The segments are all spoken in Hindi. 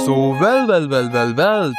सो वेल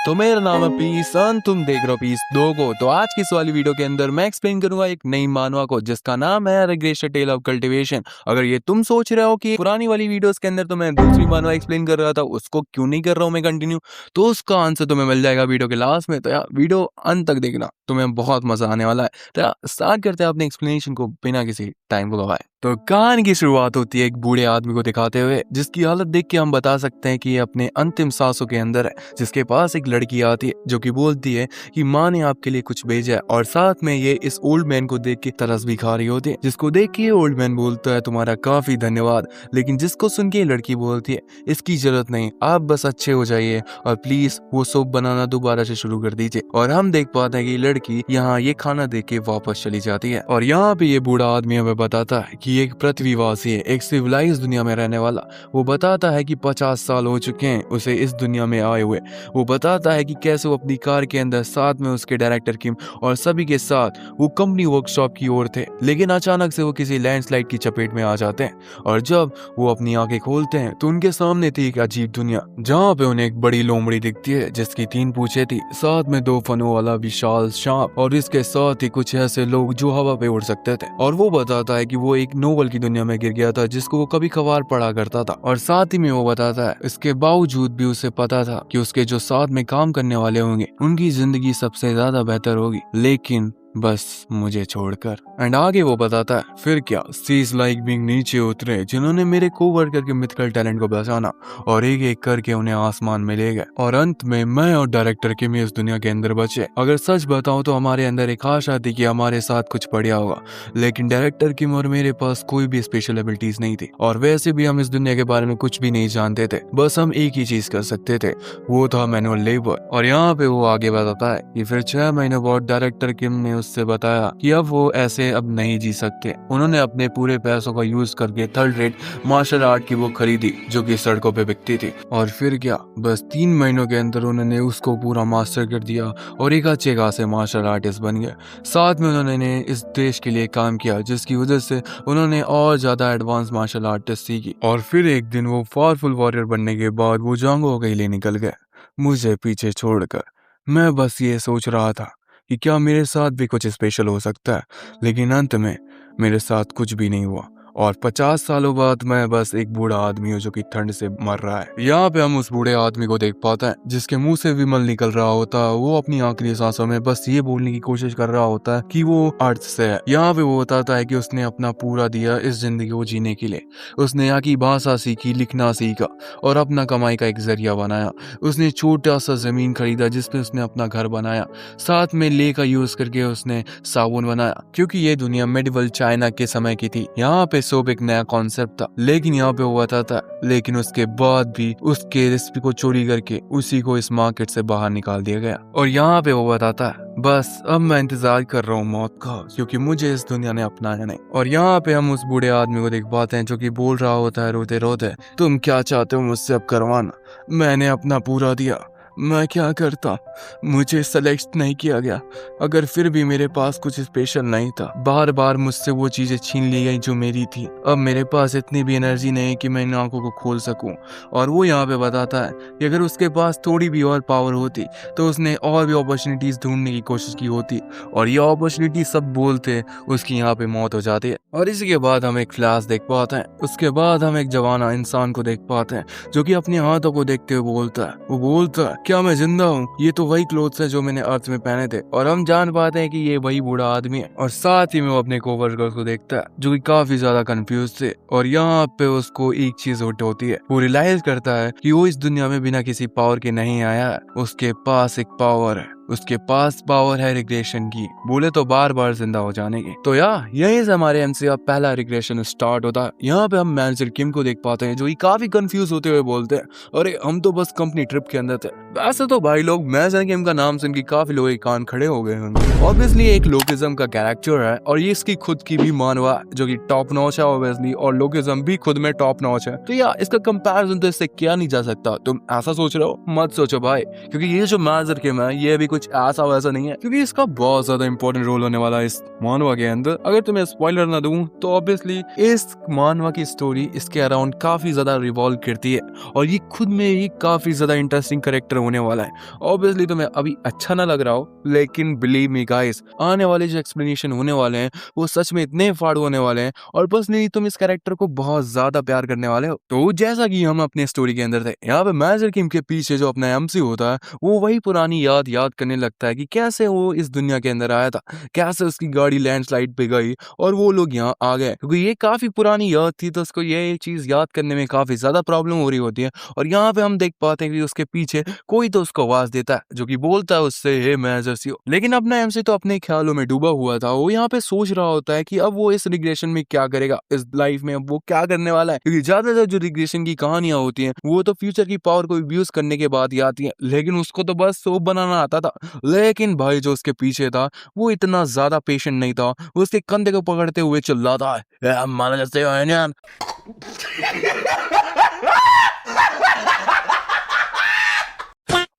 तो मेरा नाम है पीसन, तुम देख रहे हो पीस 2 को। तो आज की इस वाली वीडियो के अंदर मैं एक्सप्लेन करूंगा एक नई मानवा को जिसका नाम है रिग्रेशन टेल ऑफ कल्टीवेशन। अगर ये तुम सोच रहे हो कि पुरानी वाली वीडियोस के अंदर तो मैं दूसरी मानवा एक्सप्लेन कर रहा था, उसको क्यों नहीं कर रहा हूँ मैं कंटिन्यू, तो उसका आंसर तुम्हें मिल जाएगा वीडियो के लास्ट में। तो यार वीडियो अंत तक देखना, तुम्हें बहुत मजा आने वाला है। तो यार स्टार्ट करते हैं अपने एक्सप्लेनेशन को बिना किसी टाइम को गवाए। तो कहानी की शुरुआत होती है एक बूढ़े आदमी को दिखाते हुए, जिसकी हालत देख के हम बता सकते हैं कि ये अपने अंतिम सांसों के अंदर है। जिसके पास एक लड़की आती है जो कि बोलती है कि माँ ने आपके लिए कुछ भेजा है, और साथ में ये इस ओल्ड मैन को देख के तरस भी खा रही होती है। जिसको देख के ओल्ड मैन बोलता है तुम्हारा काफी धन्यवाद, लेकिन जिसको सुन के लड़की बोलती है इसकी जरूरत नहीं, आप बस अच्छे हो जाइए और प्लीज वो सूप बनाना दोबारा से शुरू कर दीजिए। और हम देख पाते हैं कि लड़की यहाँ ये खाना देख के वापस चली जाती है। और यहाँ पे ये बूढ़ा आदमी हमें बताता है कि एक पृथ्वीवासी है, एक सिविलाइज दुनिया में रहने वाला। वो बताता है कि 50 साल हो चुके हैं उसे इस दुनिया में आए हुए। वो बताता है कि कैसे वो अपनी कार के अंदर साथ में उसके डायरेक्टर किम और सभी के साथ वो कंपनी वर्कशॉप की ओर थे, लेकिन अचानक से वो किसी लैंडस्लाइड की चपेट में आ जाते हैं। और जब वो अपनी आंखें खोलते हैं तो उनके सामने थी एक अजीब दुनिया, जहाँ पे उन्हें एक बड़ी लोमड़ी दिखती है जिसकी 3 पूंछें थी, साथ में 2 फनों वाला विशाल सांप, और इसके साथ ही कुछ ऐसे लोग जो हवा पे उड़ सकते थे। और वो बताता है कि वो एक नोवेल की दुनिया में गिर गया था जिसको वो कभी कभार पढ़ा करता था। और साथ ही में वो बताता है इसके बावजूद भी उसे पता था कि उसके जो साथ में काम करने वाले होंगे उनकी जिंदगी सबसे ज्यादा बेहतर होगी, लेकिन बस मुझे छोड़कर। एंड आगे वो बताता है फिर क्या, सीज लाइक बीइंग नीचे उतरे जिन्होंने मेरे कोवर्कर के मिथिकल टैलेंट को बचाना, और एक एक करके उन्हें आसमान में ले गए। और अंत में मैं और डायरेक्टर किम इस दुनिया के अंदर बचे। अगर सच बताऊं तो हमारे अंदर एक आशा थी कि हमारे साथ कुछ बढ़िया होगा, लेकिन डायरेक्टर किम और मेरे पास कोई भी स्पेशल एबिलिटीज नहीं थी, और वैसे भी हम इस दुनिया के बारे में कुछ भी नहीं जानते थे। बस हम एक ही चीज कर सकते थे, वो था मैनुअल लेबर। और यहाँ पे वो आगे बताता है कि फिर 6 महीने बाद डायरेक्टर किम ने उससे बताया कि अब वो ऐसे अब नहीं जी सकते। उन्होंने अपने पूरे पैसों का यूज करके थर्ड रेट मार्शल आर्ट की वो खरीदी जो कि सड़कों पे बिकती थी। और फिर क्या, बस 3 महीनों के अंदर उन्होंने उसको पूरा मास्टर कर दिया और एक अच्छे खासे मार्शल आर्टिस्ट बन गए। साथ में उन्होंने इस देश के लिए काम किया, जिसकी वजह से उन्होंने और ज्यादा एडवांस मार्शल आर्टिस्ट सीखी। और फिर एक दिन वो पावरफुल वॉरियर बनने के बाद वो जांगो के लिए निकल गए, मुझे पीछे छोड़कर। मैं बस ये सोच रहा था कि क्या मेरे साथ भी कुछ स्पेशल हो सकता है, लेकिन अंत में मेरे साथ कुछ भी नहीं हुआ। और 50 सालों बाद मैं बस एक बूढ़ा आदमी हूँ जो कि ठंड से मर रहा है। यहाँ पे हम उस बूढ़े आदमी को देख पाते हैं जिसके मुंह से विमल निकल रहा होता है। वो अपनी आखिरी सांसों में बस ये बोलने की कोशिश कर रहा होता है कि वो अर्थ से है। यहाँ पे वो बताता है कि उसने अपना पूरा दिया इस जिंदगी को जीने के लिए। उसने यहाँ की भाषा सीखी, लिखना सीखा और अपना कमाई का एक जरिया बनाया। उसने छोटा सा जमीन खरीदा जिसपे उसने अपना घर बनाया। साथ में ले का यूज करके उसने साबुन बनाया, क्योंकि ये दुनिया मेडिवल चाइना के समय की थी। यहाँ पे सोप एक नया कॉन्सेप्ट था, लेकिन यहाँ पे वो बताता है लेकिन उसके बाद भी उसके रेसिपी को चोरी करके उसी को इस मार्केट से बाहर निकाल दिया गया। और यहाँ पे वो बताता है बस अब मैं इंतजार कर रहा हूँ मौत का, क्योंकि मुझे इस दुनिया ने अपनाया नहीं। और यहाँ पे हम उस बूढ़े आदमी को देख पाते हैं जो कि बोल रहा होता है रोते रोते, तुम क्या चाहते हो मुझसे अब करवाना, मैंने अपना पूरा दिया, मैं क्या करता, मुझे सेलेक्ट नहीं किया गया। अगर फिर भी मेरे पास कुछ स्पेशल नहीं था, बार बार मुझसे वो चीजें छीन ली गई जो मेरी थी। अब मेरे पास इतनी भी एनर्जी नहीं कि मैं इन आंखों को खोल सकूं। और वो यहाँ पे बताता है कि अगर उसके पास थोड़ी भी और पावर होती तो उसने और भी अपॉर्चुनिटीज ढूंढने की कोशिश की होती, और ये अपॉर्चुनिटी सब बोलते उसकी यहाँ पे मौत हो जाती है। और इसी के बाद हम एक फ्लैश देख पाते हैं। उसके बाद हम एक जवाना इंसान को देख पाते हैं जो कि अपने हाथों को देखते हुए बोलता है, वो बोलता है क्या मैं जिंदा हूँ, ये तो वही क्लोथ्स है जो मैंने अर्थ में पहने थे। और हम जान पाते हैं कि ये वही बूढ़ा आदमी है। और साथ ही में वो अपने कोवर्कर्स को देखता है जो कि काफी ज्यादा कंफ्यूज थे। और यहाँ पे उसको एक चीज हिट होती है, वो रियलाइज करता है कि वो इस दुनिया में बिना किसी पावर के नहीं आया है, उसके पास एक पावर है, उसके पास पावर है रिग्रेशन की, बोले तो बार बार जिंदा हो जाने की। तो यार यहीं से हमारे एमसी का पहला रिग्रेशन स्टार्ट होता है। यहाँ पे हम मैनेजर किम को देख पाते हैं जो कि काफी कंफ्यूज होते हुए बोलते हैं, अरे हम तो बस कंपनी ट्रिप के अंदर थे, वैसे तो भाई लोग मैजर गेम का नाम सुन के काफी लोगों के कान खड़े हो गए होंगे। ऑब्वियसली एक लोकिज्म का कैरेक्टर है और ये इसकी खुद की भी मानवा जो कि टॉप नॉच है ऑब्वियसली, और लोकिज्म भी खुद में टॉप नॉच है। तो यार इसका कंपैरिजन तो इससे किया नहीं जा सकता। तुम ऐसा सोच रहे हो? मत सोचो भाई, क्योंकि ये जो मैजर गेम है ये भी कुछ ऐसा वैसा नहीं है, क्योंकि इसका बहुत ज्यादा इंपॉर्टेंट रोल होने वाला है इस मानवा के अंदर। अगर तुम्हें स्पॉइलर ना दूं तो ऑब्वियसली इस मानवा की स्टोरी इसके अराउंड काफी ज्यादा रिवॉल्व करती है और ये खुद में ही काफी ज्यादा इंटरेस्टिंग कैरेक्टर होने वाला है। ऑब्वियसली तुम्हें अभी अच्छा ना लग रहा हो, लेकिन बिलीव मी गाइस, आने वाले जो एक्सप्लेनेशन होने वाले हैं वो सच में इतने फाड़ होने वाले हैं और पर्सनली तुम इस कैरेक्टर को बहुत ज्यादा प्यार करने वाले हो। तो जैसा कि हम अपने स्टोरी के अंदर थे, यहाँ पे मैजर किम के पीछे जो अपना एमसी होता है वो वही पुरानी याद करने लगता है कि कैसे वो इस दुनिया के अंदर आया था, कैसे उसकी गाड़ी लैंडस्लाइड पे गई और वो लोग यहाँ आ गए, क्योंकि ये काफी पुरानी याद थी तो उसको ये चीज याद करने में काफी ज्यादा प्रॉब्लम हो रही होती है। और यहाँ पे हम देख पाते हैं कि उसके पीछे कोई तो उसको आवाज देता है जो कि बोलता है उससे, हे मैजर सीओ। लेकिन अपना एमसी तो अपने ख्यालों में डूबा हुआ था। वो यहाँ पे सोच रहा होता है कि अब वो इस रिग्रेशन में क्या करेगा, इस लाइफ में अब वो क्या करने वाला है, क्योंकि ज्यादातर जो रिग्रेशन की कहानियां होती हैं वो तो फ्यूचर की पावर को यूज करने के बाद ही आती है, लेकिन उसको तो बस सोप बनाना आता था। लेकिन भाई जो उसके पीछे था वो इतना ज्यादा पेशेंट नहीं था, वो उसके कंधे को पकड़ते हुए चिल्लाता है, माना जैसे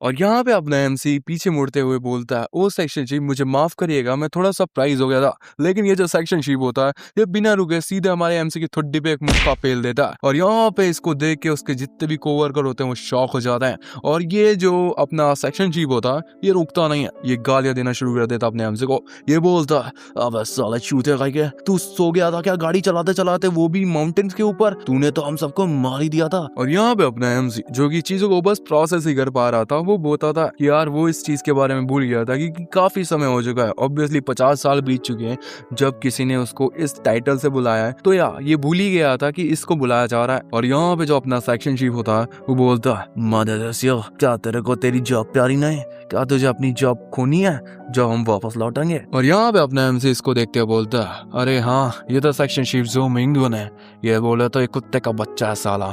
और यहाँ पे अपना एमसी पीछे मुड़ते हुए बोलता है, ओ सेक्शन चीफ मुझे माफ करिएगा, मैं थोड़ा सरप्राइज हो गया था। लेकिन ये जो सेक्शन चीफ होता है ये बिना रुके सीधे हमारे एमसी की ठुड्डी पे एक मुक्का पेल देता है और यहाँ पे इसको देख के उसके जितने भी कोवर्कर होते हैं वो शॉक हो जाते हैं। और ये जो अपना सेक्शन चीफ होता है ये रुकता नहीं है, ये गालियां देना शुरू कर देता अपने एमसी को। ये बोलता है, अब साला चूते का तू सो गया था क्या गाड़ी चलाते चलाते, वो भी माउंटेन्स के ऊपर? तूने तो हम सबको मार ही दिया था। और यहाँ पे अपना एमसी जो की चीजों को बस प्रोसेस ही कर पा रहा था, वो बोलता था कि यार वो इस चीज के बारे में भूल गया था कि काफी समय हो चुका है, ऑब्वियसली 50 साल बीत चुके हैं जब किसी ने उसको इस टाइटल से बुलाया है, तो यार ये भूल ही गया था कि इसको बुलाया जा रहा है। और यहाँ पे जो अपना सेक्शन चीफ होता है वो बोलता है, मदरसियो क्या तेरे को तेरी जॉब प्यारी नहीं, क्या तुझे अपनी जॉब खोनी है जब हम वापस लौटेंगे? और यहाँ पे अपना एमसी इसको देखते हुए बोलता है, अरे हाँ ये तो सेक्शन चीफ जो मिंगू है, ये बोला तो एक कुत्ते का बच्चा है साला।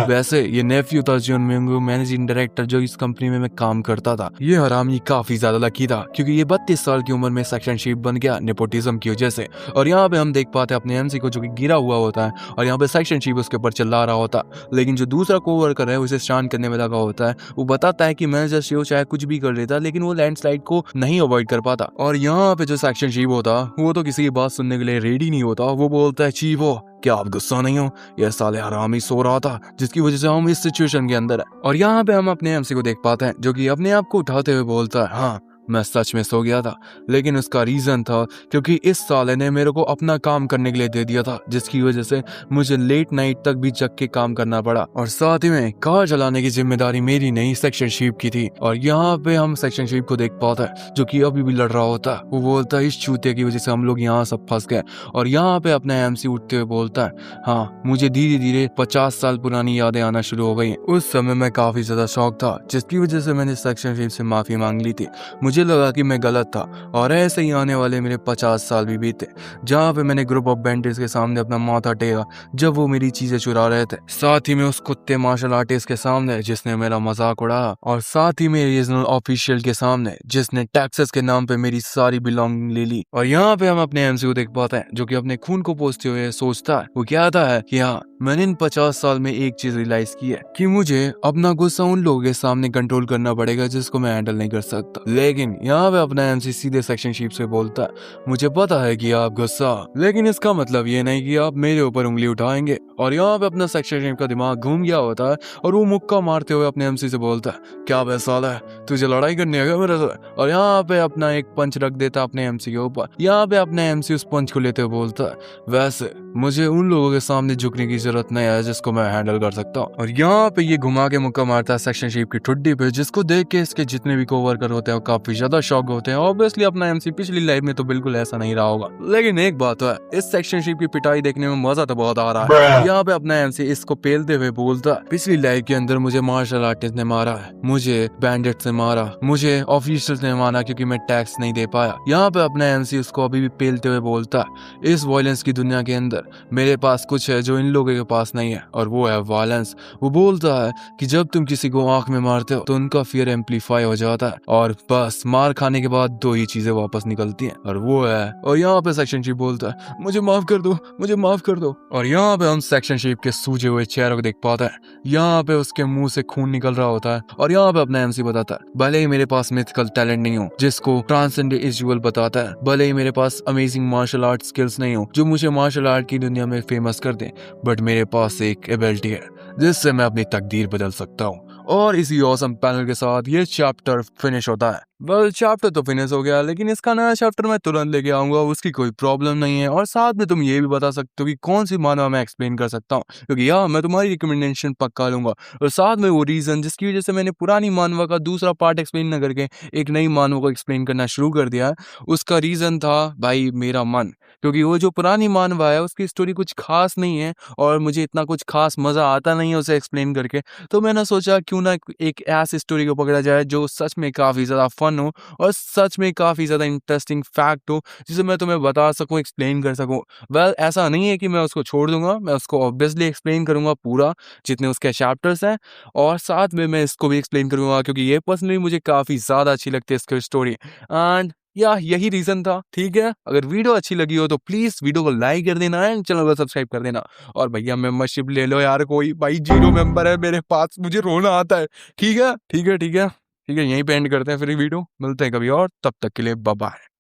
वैसे ये नेफ्यू था जोन मिंगू, मैनेजिंग डायरेक्टर जो इस कंपनी में मैं काम करता था। ये हरामी काफी ज्यादा लकी था क्योंकि ये 32 साल की उम्र में सेक्शन चीफ बन गया नेपोटिज्म की वजह से। और यहाँ पे हम देख पाते हैं अपने एमसी को जो कि गिरा हुआ होता है और यहाँ पे सेक्शन चीफ उसके ऊपर चिल्ला रहा होता है, लेकिन जो दूसरा कोवर्कर है उसे शांत करने में लगा होता है। वो बताता है कि मैनेजर शिव चाहे कुछ भी कर लेता लेकिन वो लैंडस्लाइड को नहीं अवॉइड कर पाता। और यहाँ पे जो सेक्शन चीफ होता वो तो किसी की बात सुनने के लिए रेडी नहीं होता। वो बोलता है, चीफ हो क्या आप गुस्सा नहीं हो, यह साले हरामी सो रहा था जिसकी वजह से हम इस सिचुएशन के अंदर है। और यहाँ पे हम अपने एमसी को देख पाते हैं जो कि अपने आप को उठाते हुए बोलता है, हाँ मैं सच में सो गया था, लेकिन उसका रीजन था क्योंकि इस साले ने मेरे को अपना काम करने के लिए दे दिया था, जिसकी वजह से मुझे लेट नाइट तक भी जग के काम करना पड़ा। और साथ ही में कार चलाने की जिम्मेदारी मेरी नहीं सेक्शन चीफ की थी। और यहाँ पे हम सेक्शन चीफ को देख पाते हैं जो कि अभी भी लड़ रहा होता है। वो बोलता है, इस चूते की वजह से हम लोग यहाँ सब फंस गए। और यहाँ पे अपना एमसी उठते हुए बोलता है, हाँ मुझे धीरे धीरे 50 साल पुरानी यादें आना शुरू हो गई। उस समय मैं काफी ज्यादा शौक था जिसकी वजह से मैंने सेक्शन चीफ से माफी मांग ली थी। मुझे लगा कि मैं गलत था और ऐसे ही आने वाले मेरे 50 साल भी बीते जहाँ पे मैंने ग्रुप ऑफ बैंडिट्स के सामने अपना माथा टेका जब वो मेरी चीजें चुरा रहे थे, साथ ही में उस कुत्ते मार्शल आर्टिस्ट के सामने जिसने मेरा मजाक उड़ाया, और साथ ही में रीजनल ऑफिशियल के सामने जिसने टैक्सेस के नाम पे मेरी सारी बिलोंगिंग ले ली। और यहाँ पे हम अपने एमसी को देख पाते हैं जो कि अपने खून को पोंछते हुए सोचता है, वो कहता है कि हाँ मैंने इन 50 साल में एक चीज रियलाइज की है कि मुझे अपना गुस्सा उन लोगों के सामने कंट्रोल करना पड़ेगा जिसको मैं हैंडल नहीं कर सकता। लेकिन यहाँ पे अपना एमसी सीधे सेक्शन चीफ से बोलता है, मुझे पता है कि आप गुस्सा, लेकिन इसका मतलब ये नहीं कि आप मेरे ऊपर उंगली उठाएंगे। और यहाँ पे अपना सेक्शन चीफ का दिमाग घूम गया होता है और वो मुक्का मारते हुए अपने एमसी से बोलता है, क्या बेसाल है तुझे लड़ाई करनी है क्या मेरे से? और यहाँ पे अपना एक पंच रख देता अपने एमसी के ऊपर। यहाँ पे अपने एमसी उस पंच को लेते हुए बोलता है, वैसे मुझे उन लोगों के सामने झुकने की जरूरत नहीं है जिसको मैं हैंडल कर सकता हूँ। और यहाँ पे ये घुमा के मुक्का मारता है सेक्शन चीफ की ठुड्डी पे, जिसको देख के इसके जितने भी कोवर्कर होते हैं वो काफी काफी ज्यादा शॉक होते हैं। ऑब्वियसली अपना एमसी पिछली लाइफ में तो बिल्कुल ऐसा नहीं रहा होगा, लेकिन एक बात है, इस सेक्शनशिप की पिटाई देखने में मजा तो बहुत आ रहा है। यहाँ पे अपना एमसी इसको पेलते हुए बोलता है, पिछली लाइफ के अंदर मुझे मार्शल आर्टिस्ट ने मारा है, मुझे बैंडिट्स ने मारा, मुझे ऑफिशियल्स ने मारा क्योंकि मैं टैक्स नहीं दे पाया। यहाँ पे अपना एमसी उसको अभी भी पेलते हुए बोलता है, इस वायलेंस की दुनिया के अंदर मेरे पास कुछ है जो इन लोगों के पास नहीं है, और वो है वायलेंस। वो बोलता है कि जब तुम किसी को आंख में मारते हो तो उनका फियर एम्पलीफाई हो जाता है, और बस मार खाने के बाद दो ही चीजें वापस निकलती हैं, और वो है। और यहाँ पे सेक्शनशिप बोलता है, मुझे माफ कर दो, मुझे माफ कर दो। और यहाँ पे हम सेक्शनशिप के सूजे हुए चेहरे को देख पाते हैं। यहाँ पे उसके मुंह से खून निकल रहा होता है, और यहाँ पे अपना एमसी बताता है, भले ही मेरे पास मिथिकल टैलेंट नहीं हो जिसको ट्रांसेंडेंटल बताता है, भले ही मेरे पास अमेजिंग मार्शल आर्ट स्किल्स नहीं हो जो मुझे मार्शल आर्ट की दुनिया में फेमस कर दे, बट मेरे पास एक एबिलिटी है जिससे मैं अपनी तकदीर बदल सकता हूँ। और इसी ऑसम पैनल के साथ ये चैप्टर फिनिश होता है। वेल चैप्टर तो फिनिश हो गया, लेकिन इसका नया चैप्टर मैं तुरंत लेके आऊंगा, उसकी कोई प्रॉब्लम नहीं है। और साथ में तुम ये भी बता सकते हो कि कौन सी मानवा मैं एक्सप्लेन कर सकता हूँ, क्योंकि यार मैं तुम्हारी रिकमेंडेशन पक्का लूंगा। और साथ में वो रीजन जिसकी वजह से मैंने पुरानी मानवा का दूसरा पार्ट एक्सप्लेन न करके एक नई मानवा को एक्सप्लेन करना शुरू कर दिया, उसका रीजन था भाई मेरा मन। क्योंकि वो जो पुरानी मानवा है उसकी स्टोरी कुछ खास नहीं है, और मुझे इतना कुछ खास मजा आता नहीं है उसे एक्सप्लेन करके। तो मैंने सोचा क्यों ना एक ऐसी स्टोरी को पकड़ा जाए जो सच में काफी ज्यादा फन हो और सच में काफी ज्यादा इंटरेस्टिंग फैक्ट हो, जिसे मैं तुम्हें बता सकूं, एक्सप्लेन कर सकूं। वेल ऐसा नहीं है कि मैं उसको छोड़ दूंगा, मैं उसको ऑब्वियसली एक्सप्लेन करूंगा पूरा, जितने उसके चैप्टर्स हैं। और साथ में मैं इसको भी एक्सप्लेन करूंगा क्योंकि ये पर्सनली मुझे काफी ज्यादा अच्छी लगती है इसकी स्टोरी। एंड यही रीजन था। ठीक है, अगर वीडियो अच्छी लगी हो तो प्लीज वीडियो को लाइक कर देना एंड चैनल को सब्सक्राइब कर देना। और भैया मेंबरशिप ले लो यार, कोई भाई 0 मेंबर है मेरे पास, मुझे रोना आता है। ठीक है ठीक है ठीक है ठीक है, यहीं पे एंड करते हैं फिर वीडियो, मिलते हैं कभी और, तब तक के लिए बाय बाय।